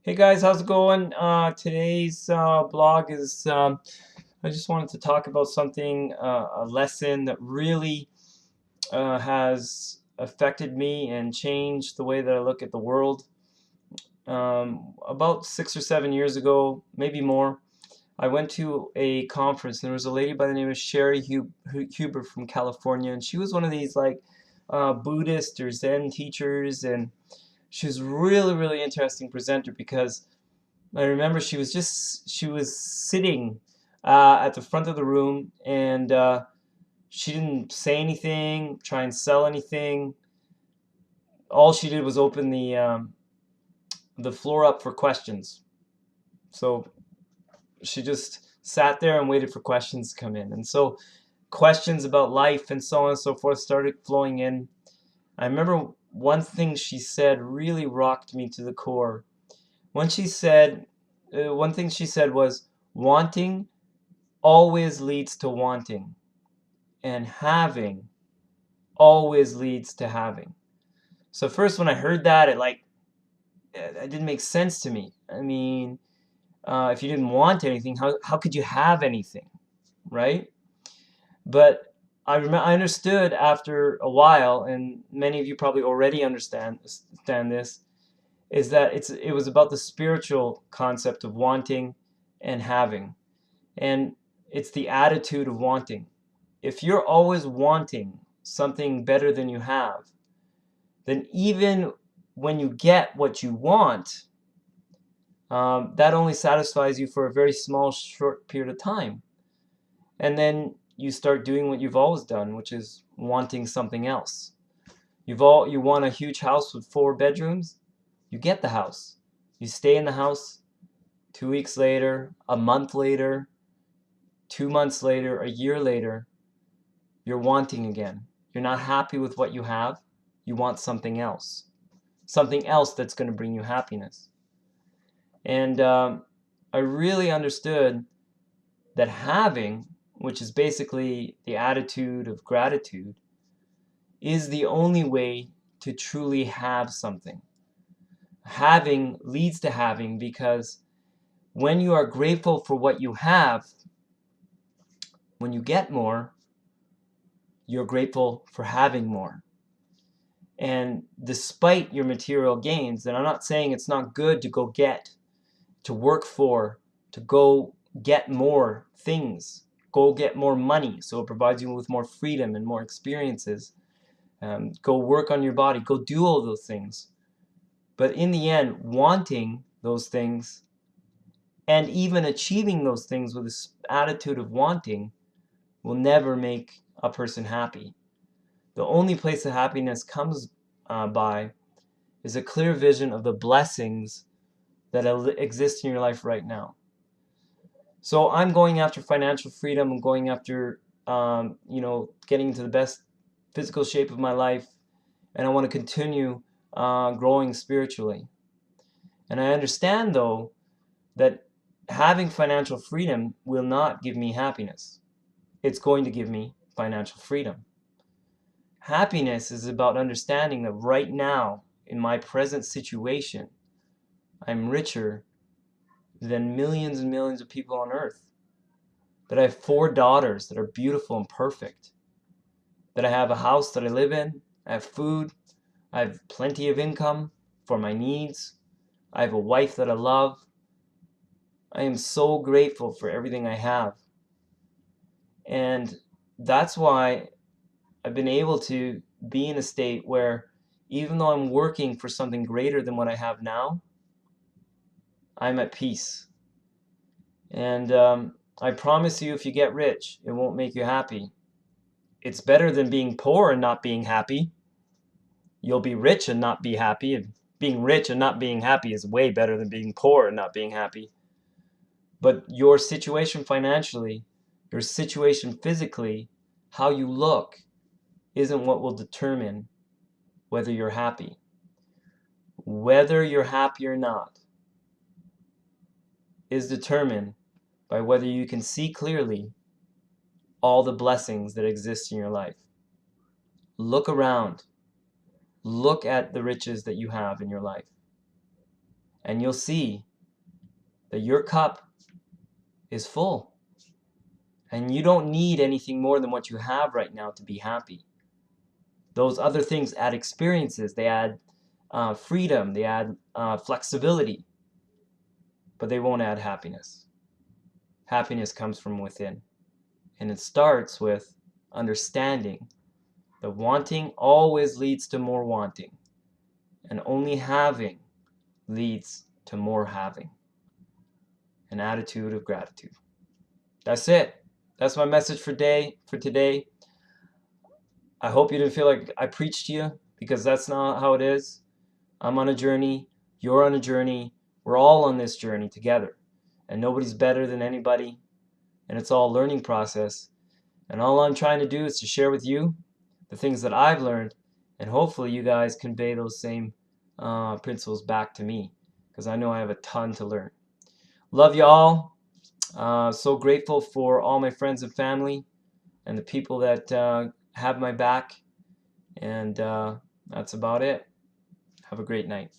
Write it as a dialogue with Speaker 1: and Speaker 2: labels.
Speaker 1: Hey guys, how's it going? Today's blog is I just wanted to talk about something, a lesson that really has affected me and changed the way that I look at the world. About 6 or 7 years ago, maybe more, I went to a conference and there was a lady by the name of Sherry Huber from California, and she was one of these like Buddhist or Zen teachers, and she was really interesting presenter because I remember she was sitting at the front of the room, and she didn't say anything, try and sell anything. All she did was open the floor up for questions. So she just sat there and waited for questions to come in. And so questions about life and so on and so forth started flowing in. I remember one thing she said really rocked me to the core. When she said, one thing she said was, wanting always leads to wanting, and having always leads to having. So first, when I heard that, it didn't make sense to me. I mean, if you didn't want anything, how could you have anything, right? But I understood after a while, and many of you probably already understand this, is that it was about the spiritual concept of wanting and having, and it's the attitude of wanting. If you're always wanting something better than you have, then even when you get what you want, that only satisfies you for a very small, short period of time. And then you start doing what you've always done, which is wanting something else. You want a huge house with 4 bedrooms, you get the house. You stay in the house 2 weeks later, a month later, 2 months later, a year later, you're wanting again. You're not happy with what you have. You want something else. Something else that's going to bring you happiness. And I really understood that having, which is basically the attitude of gratitude, is the only way to truly have something. Having leads to having, because when you are grateful for what you have, when you get more, you're grateful for having more. And despite your material gains, and I'm not saying it's not good to go get, to work for, to go get more things, go get more money so it provides you with more freedom and more experiences. Go work on your body, go do all those things. But in the end, wanting those things and even achieving those things with this attitude of wanting will never make a person happy. The only place that happiness comes by is a clear vision of the blessings that exist in your life right now. So I'm going after financial freedom. I'm going after, getting into the best physical shape of my life, and I want to continue growing spiritually. And I understand, though, that having financial freedom will not give me happiness. It's going to give me financial freedom. Happiness is about understanding that right now, in my present situation, I'm richer than millions and millions of people on earth. That I have 4 daughters that are beautiful and perfect. That I have a house that I live in. I have food. I have plenty of income for my needs. I have a wife that I love. I am so grateful for everything I have. And that's why I've been able to be in a state where, even though I'm working for something greater than what I have now, I'm at peace. And I promise you, if you get rich, it won't make you happy. It's better than being poor and not being happy. You'll be rich and not be happy. And being rich and not being happy is way better than being poor and not being happy. But your situation financially, your situation physically, how you look, isn't what will determine whether you're happy. Whether you're happy or not is determined by whether you can see clearly all the blessings that exist in your life. Look around. Look at the riches that you have in your life. and you'll see that your cup is full. And you don't need anything more than what you have right now to be happy. Those other things add experiences, they add freedom, they add flexibility, but they won't add happiness. Happiness comes from within. And it starts with understanding that wanting always leads to more wanting, and only having leads to more having. An attitude of gratitude. That's it. That's my message for today. I hope you didn't feel like I preached to you, because that's not how it is. I'm on a journey. You're on a journey. We're all on this journey together. And nobody's better than anybody. And it's all a learning process. And all I'm trying to do is to share with you the things that I've learned. And hopefully you guys convey those same principles back to me, because I know I have a ton to learn. Love you all. So grateful for all my friends and family and the people that have my back. And that's about it. Have a great night.